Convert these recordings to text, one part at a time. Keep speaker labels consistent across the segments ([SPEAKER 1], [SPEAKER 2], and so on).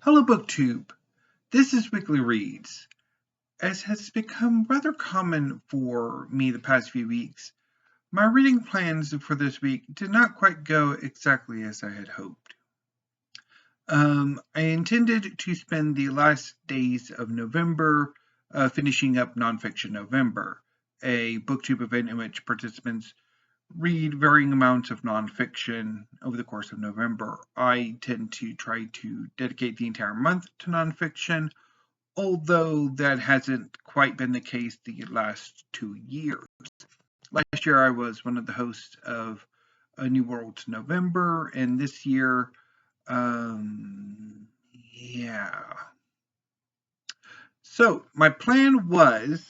[SPEAKER 1] Hello BookTube, this is Weekly Reads. As has become rather common for me the past few weeks, my reading plans for this week did not quite go exactly as I had hoped. I intended to spend the last days of November finishing up Nonfiction November, a BookTube event in which participants read varying amounts of nonfiction over the course of November. I tend to try to dedicate the entire month to nonfiction, although that hasn't quite been the case the last 2 years. Last year I was one of the hosts of A New World's November, and this year, yeah. So my plan was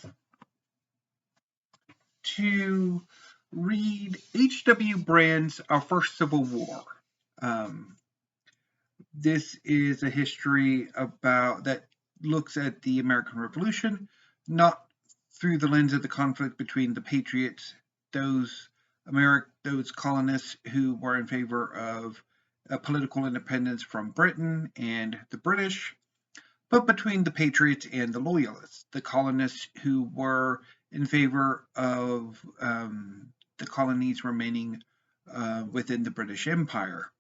[SPEAKER 1] to read H.W. Brand's Our First Civil War. This is a history about that looks at the American Revolution, not through the lens of the conflict between the Patriots, those colonists who were in favor of political independence from Britain, and the British, but between the Patriots and the Loyalists, the colonists who were in favor of the colonies remaining within the British Empire.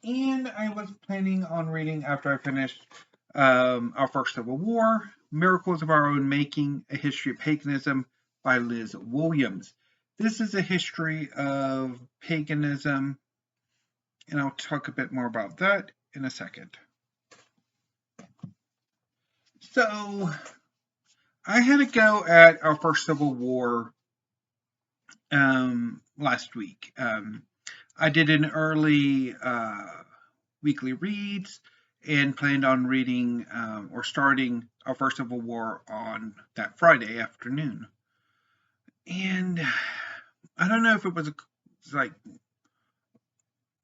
[SPEAKER 1] And I was planning on reading, after I finished Our First Civil War, Miracles of Our Own Making, A History of Paganism by Liz Williams. This is a history of paganism, and I'll talk a bit more about that in a second. So, I had a go at Our First Civil War last week. I did an early weekly reads and planned on reading or starting Our First Civil War on that Friday afternoon. And I don't know if it was like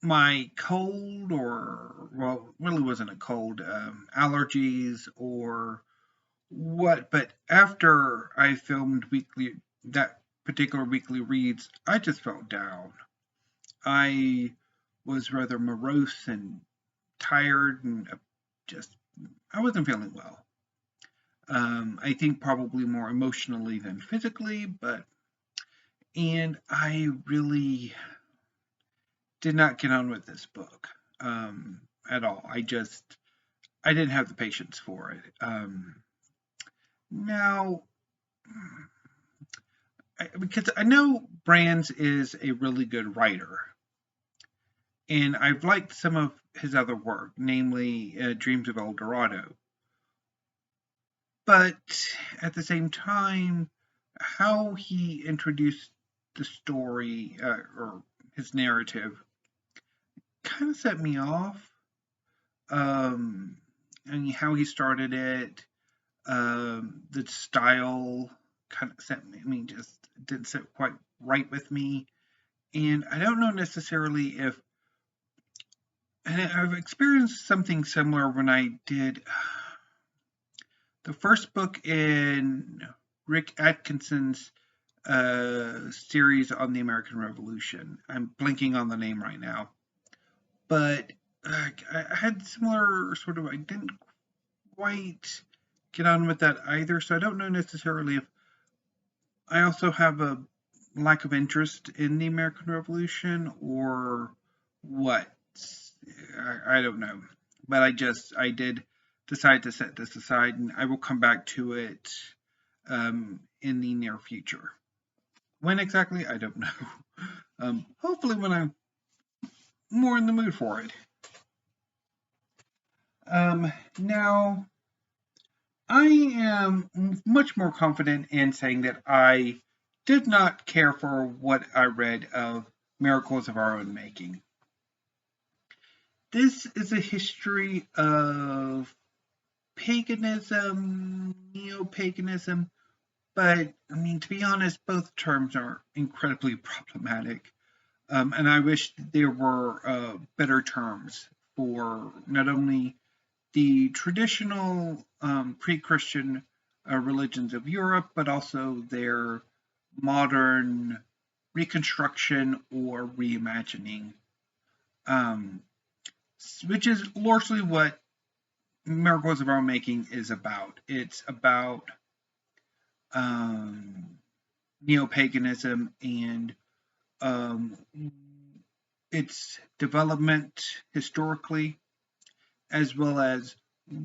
[SPEAKER 1] my cold or, well, it really wasn't a cold, allergies or what, but after I filmed that particular weekly reads, I just felt down. I was rather morose and tired and I wasn't feeling well. I think probably more emotionally than physically, and I really did not get on with this book at all. I didn't have the patience for it. Now, because I know Brands is a really good writer, and I've liked some of his other work, namely Dreams of El Dorado. But at the same time, how he introduced the story or his narrative kind of set me off. And how he started it, the style kind of set me, just didn't sit quite right with me. And I don't know necessarily if, and I've experienced something similar when I did the first book in Rick Atkinson's series on the American Revolution. I'm blanking on the name right now. But I had similar sort of, I didn't quite get on with that either, so I don't know necessarily if I also have a lack of interest in the American Revolution or what. I don't know. But I did decide to set this aside, and I will come back to it in the near future. When exactly, I don't know. Hopefully when I'm more in the mood for it. Now, I am much more confident in saying that I did not care for what I read of Miracles of Our Own Making. This is a history of paganism, neo-paganism, but I mean, to be honest, both terms are incredibly problematic. And I wish there were better terms for not only the traditional pre-Christian religions of Europe, but also their modern reconstruction or reimagining. which is largely what Miracles of Our Making is about. It's about neo-paganism and um, its development historically, as well as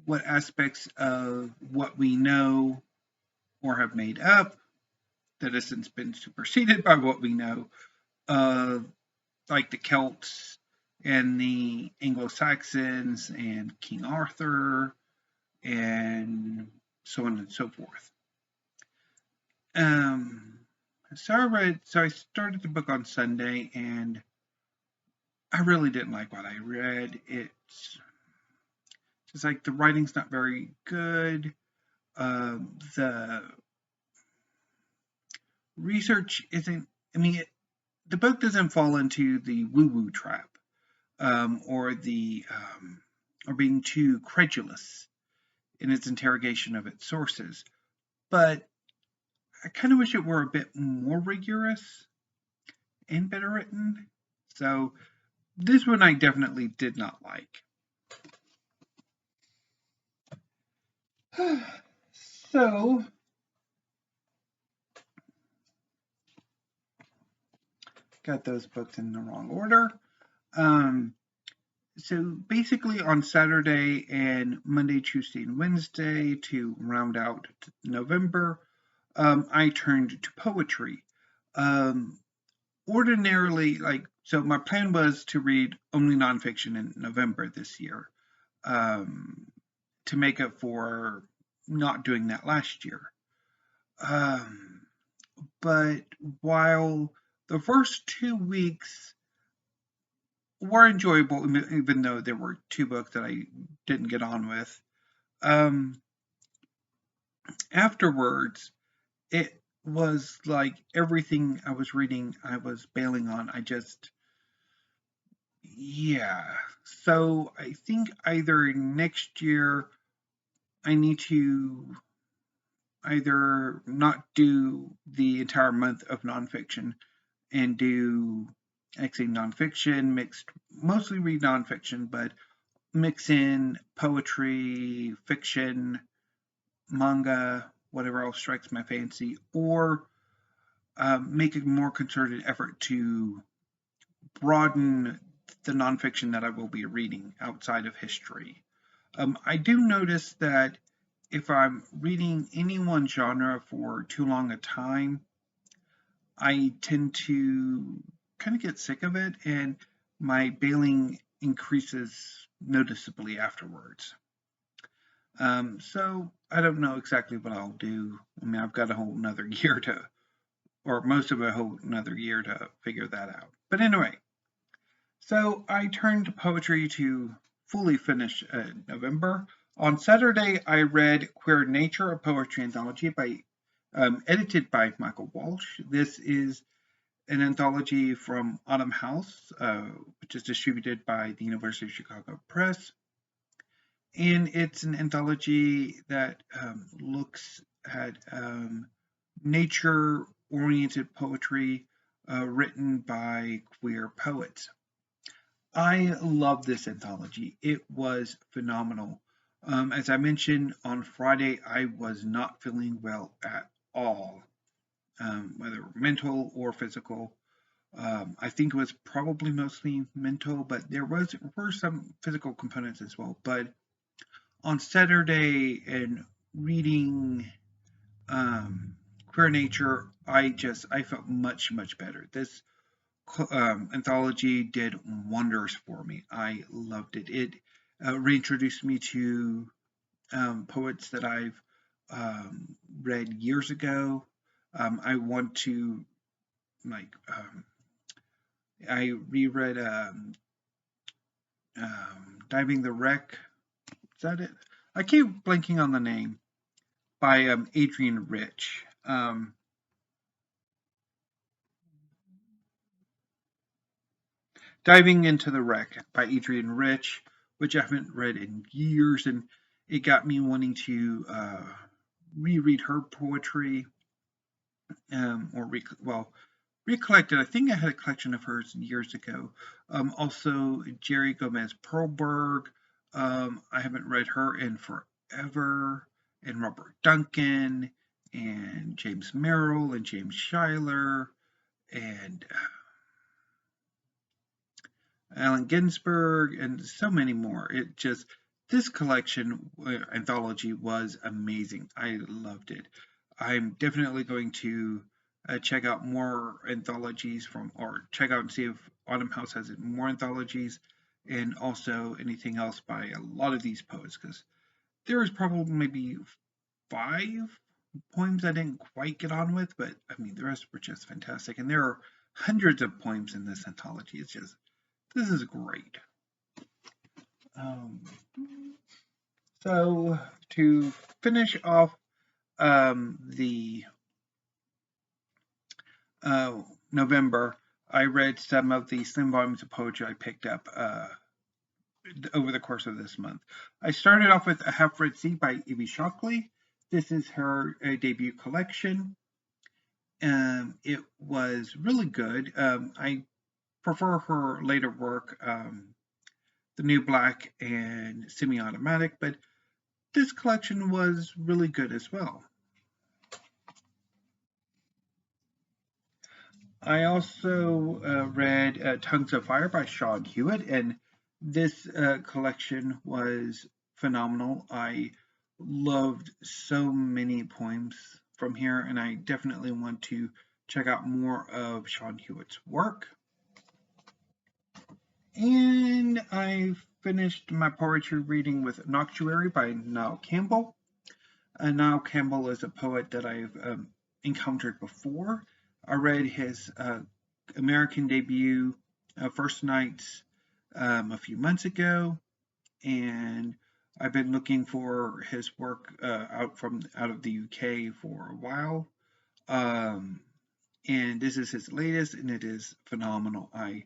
[SPEAKER 1] what aspects of what we know or have made up that has since been superseded by what we know, like the Celts and the Anglo-Saxons and King Arthur and so on and so forth. So I started the book on Sunday, and I really didn't like what I read. It's just like the writing's not very good. The research isn't. I mean, the book doesn't fall into the woo-woo trap, or being too credulous in its interrogation of its sources. But I kind of wish it were a bit more rigorous and better written. So this one I definitely did not like. So got those books in the wrong order. So basically on Saturday and Monday, Tuesday, and Wednesday to round out November, I turned to poetry. Ordinarily, so my plan was to read only nonfiction in November this year, to make up for not doing that last year. But while the first 2 weeks were enjoyable, even though there were 2 books that I didn't get on with, afterwards, it was like everything I was reading, I was bailing on. So I think either next year I need to either not do the entire month of nonfiction and do actually nonfiction mixed, mostly read nonfiction, but mix in poetry, fiction, manga, whatever else strikes my fancy, or make a more concerted effort to broaden the nonfiction that I will be reading outside of history. I do notice that if I'm reading any one genre for too long a time, I tend to kind of get sick of it, and my bailing increases noticeably afterwards. So I don't know exactly what I'll do. I mean, I've got a whole another year or most of a whole another year to figure that out. But anyway, so I turned to poetry to fully finish November. On Saturday, I read Queer Nature, a poetry anthology edited by Michael Walsh. This is an anthology from Autumn House, which is distributed by the University of Chicago Press. And it's an anthology that looks at nature-oriented poetry written by queer poets. I love this anthology. It was phenomenal. As I mentioned on Friday, I was not feeling well at all, whether mental or physical. I think it was probably mostly mental, but there were some physical components as well. But on Saturday and reading Queer Nature, I felt much, much better. This anthology did wonders for me. I loved it. It reintroduced me to poets that I've read years ago. I want to I reread Diving the Wreck. Is that it? I keep blanking on the name, by Adrienne Rich. Diving into the Wreck by Adrienne Rich, which I haven't read in years, and it got me wanting to reread her poetry, recollected. I think I had a collection of hers years ago. Also, Jerry Gomez Perlberg. I haven't read her in forever. And Robert Duncan, and James Merrill, and James Schuyler, and Allen Ginsberg, and so many more. This collection, anthology, was amazing. I loved it. I'm definitely going to check out more anthologies or check out and see if Autumn House has more anthologies, and also anything else by a lot of these poets, because there was probably maybe 5 poems I didn't quite get on with, but I mean, the rest were just fantastic. And there are hundreds of poems in this anthology. This is great. So to finish off the November, I read some of the slim volumes of poetry I picked up over the course of this month. I started off with A Half-Read Sea by Evie Shockley. This is her debut collection. It was really good. I prefer her later work, The New Black and Semi-Automatic, but this collection was really good as well. I also read Tongues of Fire by Sean Hewitt, and this collection was phenomenal. I loved so many poems from here, and I definitely want to check out more of Sean Hewitt's work. And I finished my poetry reading with Noctuary by Niall Campbell. Niall Campbell is a poet that I've encountered before. I read his American debut, First Nights, a few months ago, and I've been looking for his work out of the UK for a while. And this is his latest, and it is phenomenal. I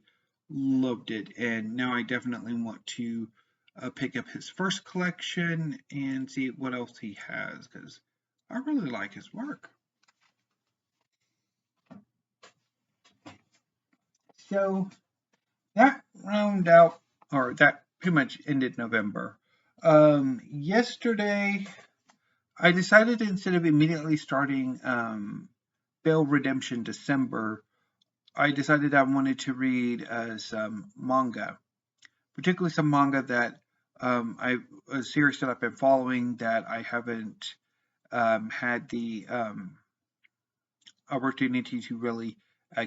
[SPEAKER 1] loved it, and now I definitely want to pick up his first collection and see what else he has, because I really like his work. So that that pretty much ended November. Yesterday, I decided, instead of immediately starting Veil Redemption December, I decided I wanted to read some manga, particularly some manga that a series that I've been following that I haven't had the opportunity to really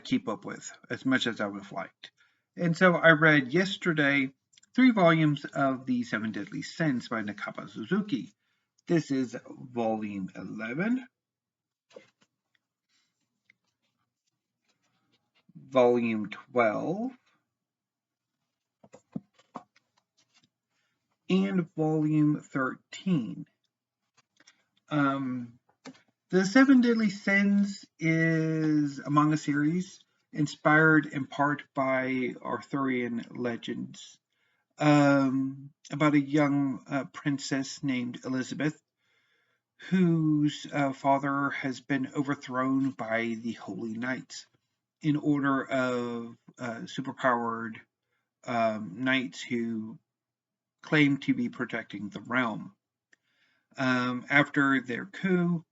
[SPEAKER 1] keep up with as much as I would have liked. And so I read yesterday 3 volumes of The Seven Deadly Sins by Nakaba Suzuki. This is volume 11, volume 12, and volume 13. The Seven Deadly Sins is a manga series inspired in part by Arthurian legends, about a young princess named Elizabeth, whose father has been overthrown by the Holy Knights in order of superpowered knights who claim to be protecting the realm. After their coup,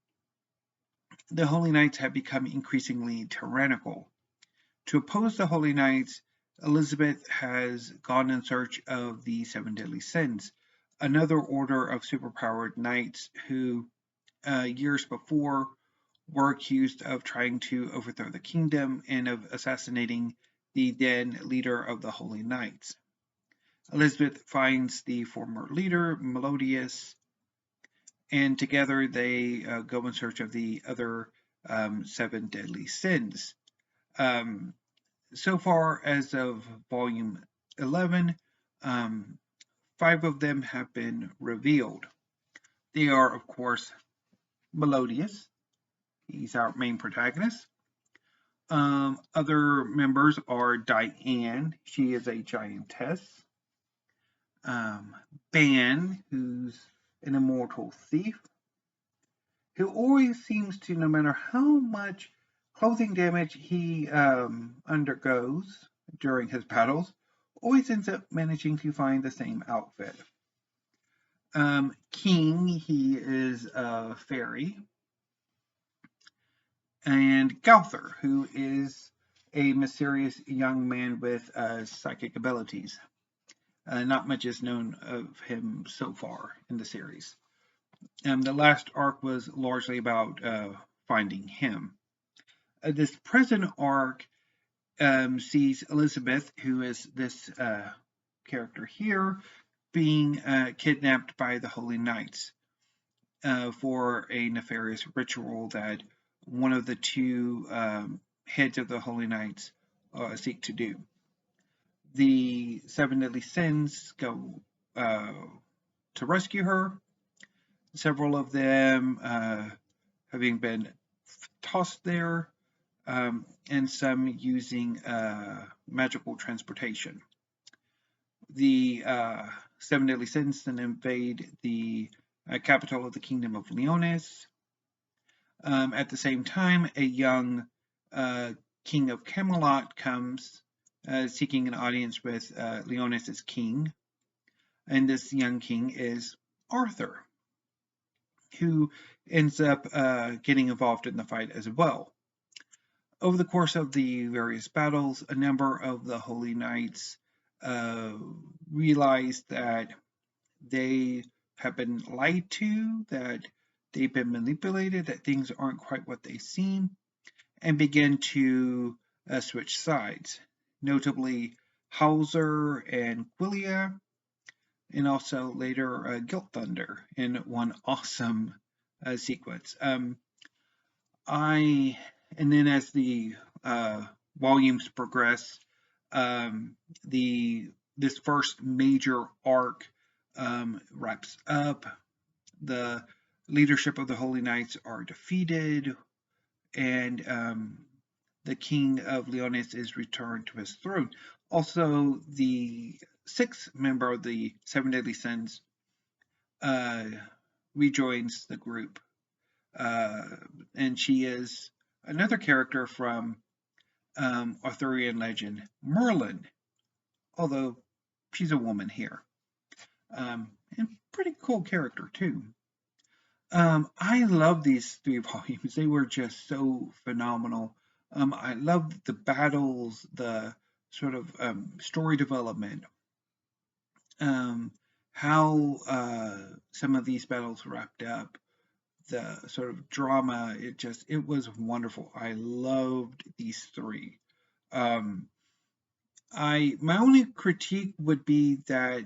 [SPEAKER 1] the Holy Knights have become increasingly tyrannical. To oppose the Holy Knights, Elizabeth has gone in search of the Seven Deadly Sins, another order of superpowered knights who, years before, were accused of trying to overthrow the kingdom and of assassinating the then leader of the Holy Knights. Elizabeth finds the former leader, Melodius, and together they go in search of the other 7 deadly sins. So far, as of volume 11, 5 of them have been revealed. They are, of course, Melodius. He's our main protagonist. Other members are Diane. She is a giantess. Ban, who's an immortal thief, who always seems to, no matter how much clothing damage he undergoes during his battles always ends up managing to find the same outfit. King, he is a fairy, and Gowther, who is a mysterious young man with psychic abilities. Not much is known of him so far in the series. The last arc was largely about finding him. This present arc sees Elizabeth, who is this character here, being kidnapped by the Holy Knights for a nefarious ritual that one of the two heads of the Holy Knights seek to do. The seven deadly sins go to rescue her, several of them having been tossed there, and some using magical transportation. The seven deadly sins then invade the capital of the Kingdom of Leonis. At the same time, a young king of Camelot comes seeking an audience with Leonis's king. And this young king is Arthur, who ends up getting involved in the fight as well. Over the course of the various battles, a number of the Holy Knights realize that they have been lied to, that they've been manipulated, that things aren't quite what they seem, and begin to switch sides, notably Hauser and Quilia, and also later Guilt Thunder in one awesome sequence. And then as the volumes progress, this first major arc wraps up. The leadership of the Holy Knights are defeated, and the King of Leonis is returned to his throne. Also, the sixth member of the Seven Deadly Sins rejoins the group, and she is another character from Arthurian legend, Merlin, although she's a woman here. And pretty cool character, too. I love these 3 volumes. They were just so phenomenal. I loved the battles, the sort of story development, how some of these battles wrapped up, the sort of drama. It was wonderful. I loved these 3. My only critique would be that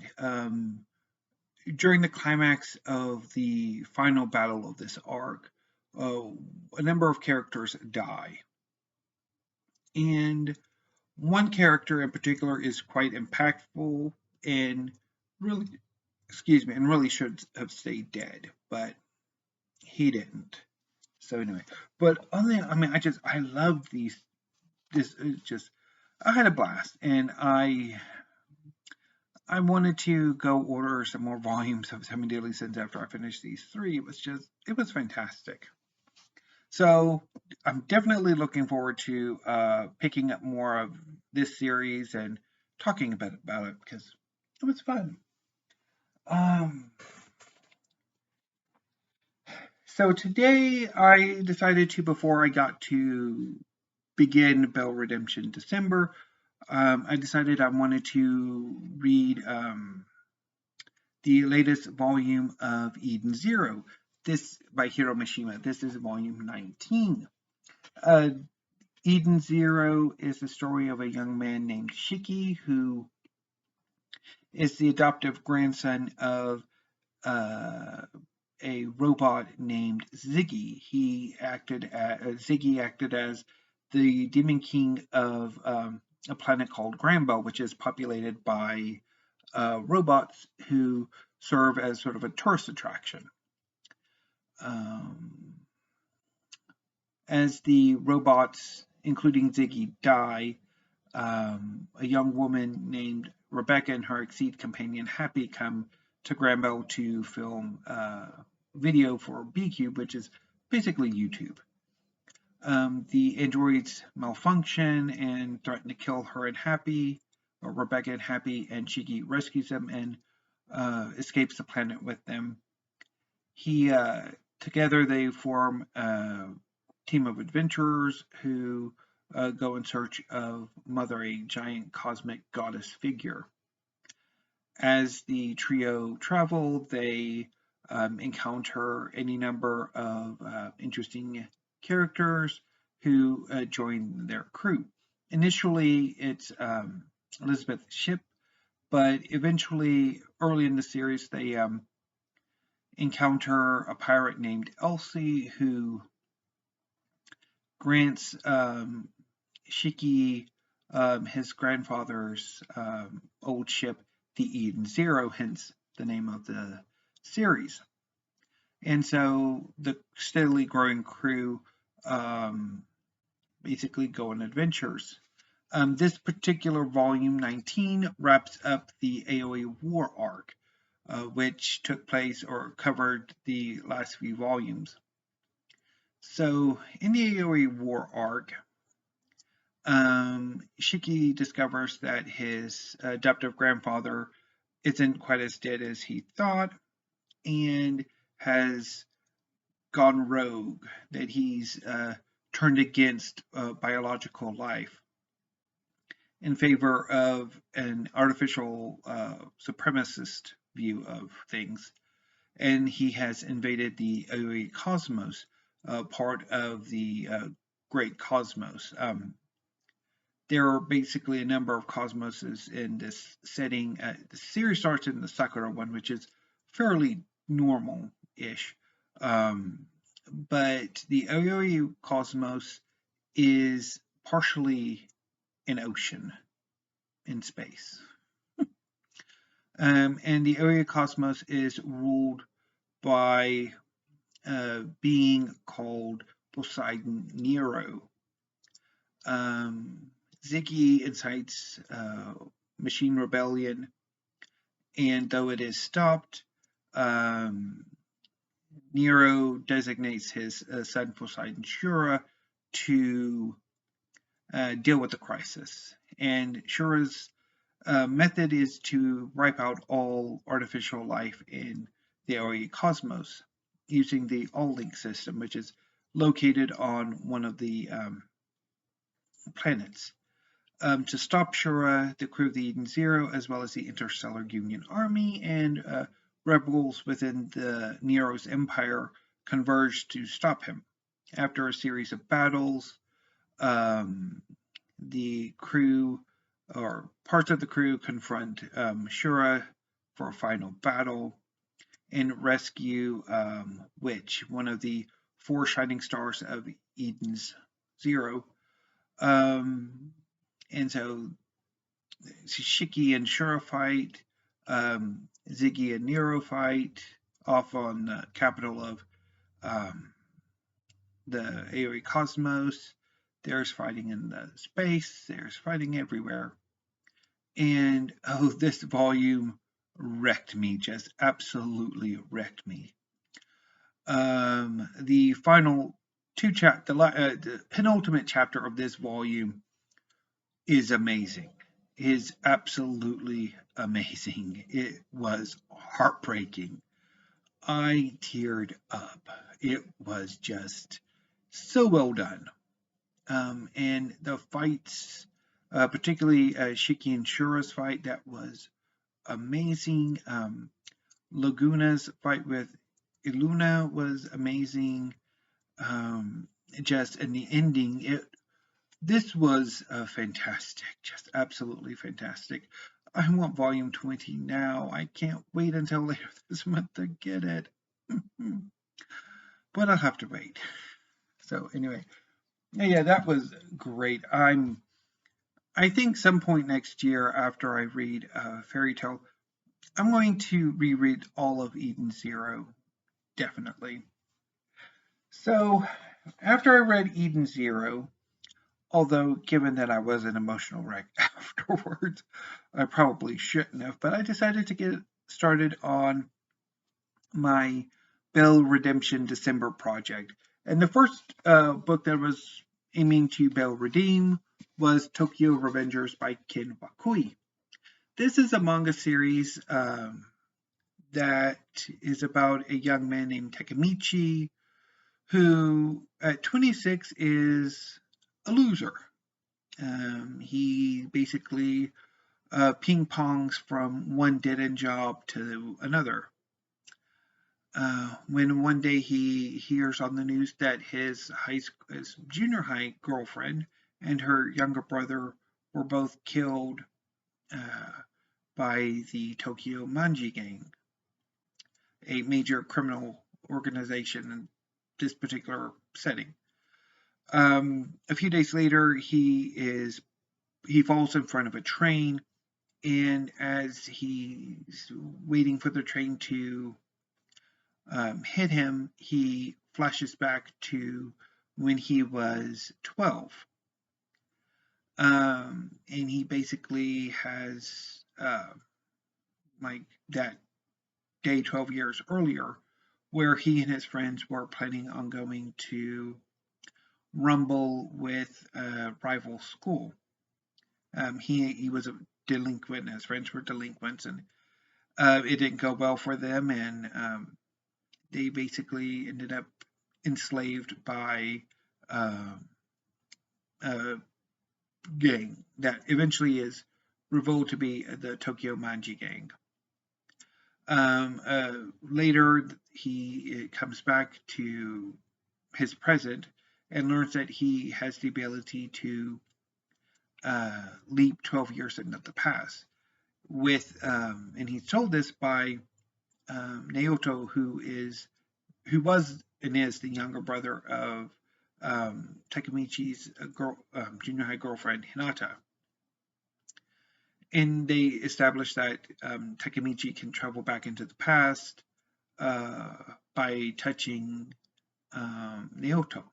[SPEAKER 1] during the climax of the final battle of this arc, a number of characters die. And one character in particular is quite impactful and really should have stayed dead, but he didn't. So anyway, but I love these. I had a blast, and I wanted to go order some more volumes of Seven Deadly Sins after I finished these 3. It was fantastic. So I'm definitely looking forward to picking up more of this series and talking about it because it was fun. So today I decided to, before I got to begin Bell Redemption December, I decided I wanted to read the latest volume of Eden Zero. This by Hiro Mashima. This is volume 19. Eden Zero is the story of a young man named Shiki who is the adoptive grandson of a robot named Ziggy. Ziggy acted as the demon king of a planet called Granbell, which is populated by robots who serve as sort of a tourist attraction. As the robots, including Ziggy, die, a young woman named Rebecca and her exceed companion Happy come to Granbell to film video for BCube, which is basically YouTube. The androids malfunction and threaten to kill her and Happy, or Rebecca and Happy, and Shiki rescues them and escapes the planet with them. Together they form a team of adventurers who go in search of Mother, a giant cosmic goddess figure. As the trio travel, they encounter any number of interesting characters who join their crew. Initially, it's Elizabeth's ship, but eventually, early in the series, they encounter a pirate named Elsie who grants Shiki his grandfather's old ship, the Eden Zero, hence the name of the series. And so the steadily growing crew basically go on adventures. This particular volume 19 wraps up the AOA War arc, which took place or covered the last few volumes. So in the AOA War arc, Shiki discovers that his adoptive grandfather isn't quite as dead as he thought and has gone rogue, that he's turned against biological life in favor of an artificial supremacist view of things. And he has invaded the AOA cosmos, part of the great cosmos. There are basically a number of cosmoses in this setting. The series starts in the Sakura one, which is fairly normal-ish. But the AOA cosmos is partially an ocean in space. And the AOA cosmos is ruled by a being called Poseidon Nero. Ziggy incites machine rebellion, and though it is stopped, Nero designates his son Poseidon Shura to deal with the crisis. And Shura's method is to wipe out all artificial life in the AOA cosmos using the All-Link system, which is located on one of the planets. To stop Shura, the crew of the Eden Zero, as well as the Interstellar Union Army and rebels within the Nero's empire, converge to stop him. After a series of battles, the crew, or parts of the crew, confront Shura for a final battle and rescue Witch, one of the 4 shining stars of Eden's Zero. And so Shiki and Shura fight, Ziggy and Nero fight off on the capital of the AOA cosmos. There's fighting in the space, there's fighting everywhere. And this volume wrecked me, just absolutely wrecked me. The final the penultimate chapter of this volume is amazing. It is absolutely amazing. It was heartbreaking. I teared up. It was just so well done. And the fights, particularly Shiki and Shura's fight, that was amazing. Laguna's fight with Iluna was amazing. And the ending, this was fantastic, just absolutely fantastic. I want volume 20 now. I can't wait until later this month to get it. But I'll have to wait. So anyway, yeah, that was great. I think some point next year after I read Fairy Tale, I'm going to reread all of Eden Zero, definitely. So after I read Eden Zero, although given that I was an emotional wreck afterwards, I probably shouldn't have, but I decided to get started on my Belle Redemption December project. And the first book that was aiming to bail redeem was Tokyo Revengers by Ken Wakui. This is a manga series that is about a young man named Takemichi who at 26 is a loser. He basically ping pongs from one dead end job to another. When one day he hears on the news that his junior high girlfriend and her younger brother were both killed by the Tokyo Manji Gang, a major criminal organization in this particular setting. A few days later, he falls in front of a train, and as he's waiting for the train to hit him, he flashes back to when he was 12. And he basically has, like that day 12 years earlier, where he and his friends were planning on going to rumble with a rival school. He was a delinquent, and his friends were delinquents, and it didn't go well for them, and they basically ended up enslaved by a gang that eventually is revealed to be the Tokyo Manji Gang. Later, he comes back to his present and learns that he has the ability to leap 12 years into the past. And he's told this by Naoto, who was and is the younger brother of Takemichi's junior high girlfriend Hinata. And they established that Takemichi can travel back into the past by touching Naoto.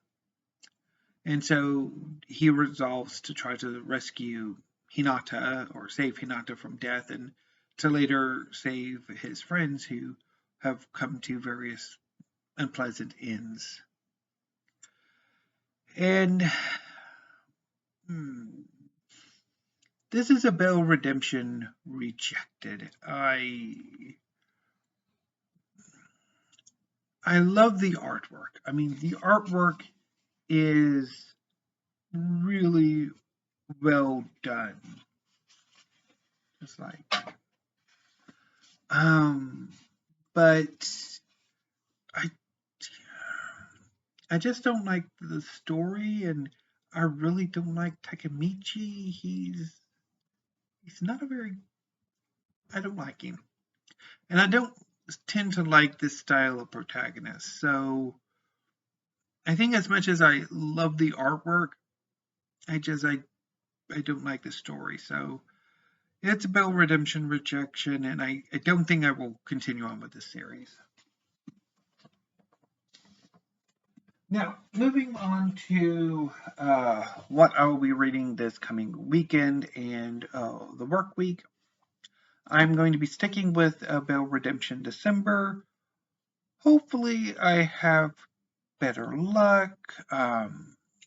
[SPEAKER 1] And so he resolves to try to rescue Hinata, or save Hinata from death, and to later save his friends who have come to various unpleasant ends. And this is a bail redemption rejected. I love the artwork. I mean, the artwork is really well done. Just like, but I just don't like the story, and I really don't like Takemichi. He's not I don't like him. And I don't tend to like this style of protagonist. So I think as much as I love the artwork, I don't like the story. So it's a bail redemption rejection, and I don't think I will continue on with this series. Now, moving on to what I will be reading this coming weekend and the work week. I'm going to be sticking with Bail Redemption December. Hopefully, I have better luck.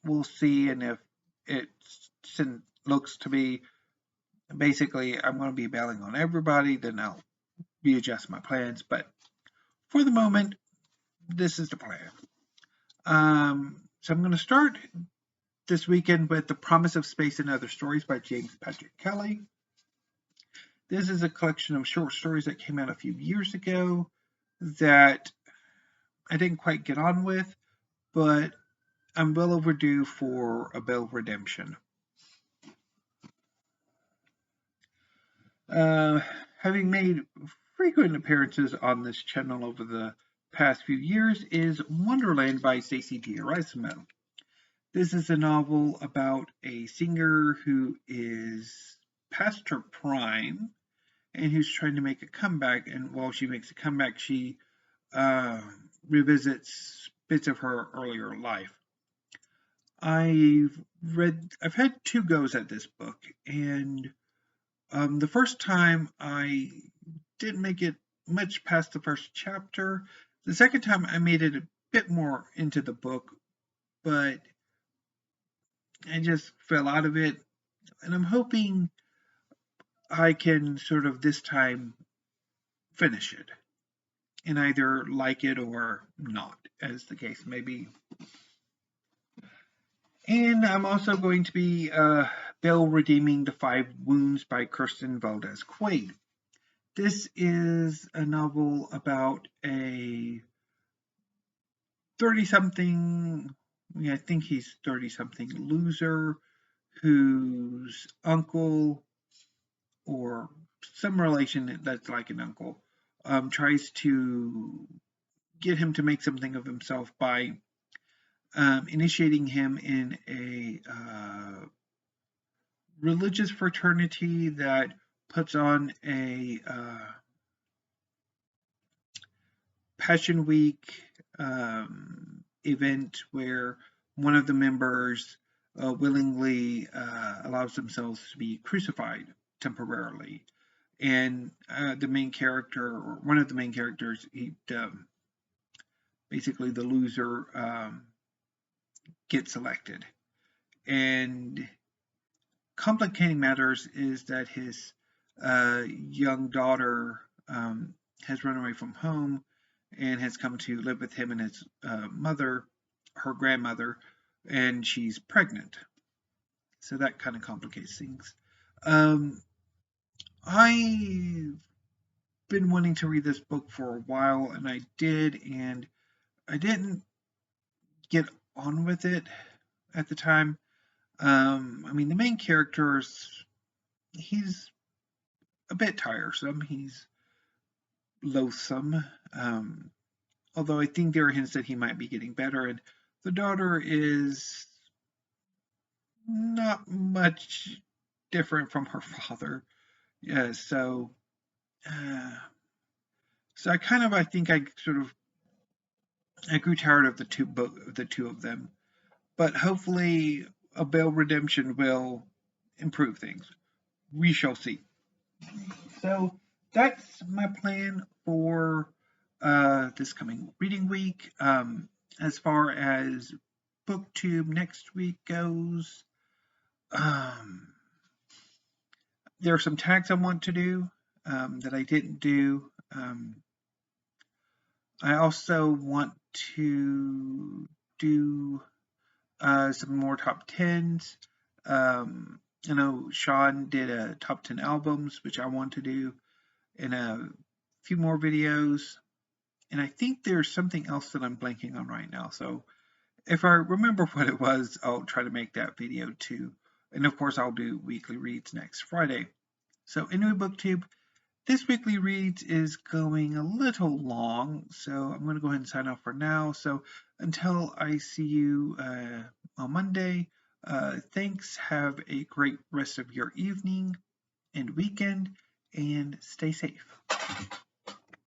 [SPEAKER 1] We'll see, and if it looks to be basically I'm going to be bailing on everybody, then I'll readjust my plans. But for the moment, this is the plan. So I'm going to start this weekend with The Promise of Space and Other Stories by James Patrick Kelly. This is a collection of short stories that came out a few years ago that I didn't quite get on with, but I'm well overdue for a bail redemption. Having made frequent appearances on this channel over the past few years is Wonderland by Stacey D'Erasmo. This is a novel about a singer who is past her prime and who's trying to make a comeback, and while she makes a comeback, she revisits bits of her earlier life. I've had 2 goes at this book, and the first time I didn't make it much past the first chapter. The second time I made it a bit more into the book, but I just fell out of it, and I'm hoping I can sort of this time finish it and either like it or not, as the case may be. And I'm also going to be Bill redeeming the 5 Wounds by Kirstin Valdez Quade. This is a novel about a 30-something, I think he's 30-something loser whose uncle or some relation that's like an uncle tries to get him to make something of himself by initiating him in a religious fraternity that puts on a Passion Week event where one of the members willingly allows themselves to be crucified temporarily. And the main character, or one of the main characters, basically the loser, gets selected. And complicating matters is that his young daughter has run away from home and has come to live with him and his mother, her grandmother, and she's pregnant. So that kind of complicates things. I've been wanting to read this book for a while, and I did, and I didn't get on with it at the time. I mean, the main character he's a bit tiresome. He's loathsome. Although I think there are hints that he might be getting better. And the daughter is not much different from her father. Yeah, so I think I grew tired of the two of them. But hopefully a Bale redemption will improve things. We shall see. So that's my plan for this coming reading week. As far as BookTube next week goes, there are some tags I want to do that I didn't do. I also want to do some more top 10s. I know Sean did a top 10 albums, which I want to do, and a few more videos. And I think there's something else that I'm blanking on right now. So if I remember what it was, I'll try to make that video too. And of course, I'll do weekly reads next Friday. So anyway, BookTube, this weekly reads is going a little long, so I'm going to go ahead and sign off for now. So until I see you on Monday, thanks. Have a great rest of your evening and weekend, and stay safe.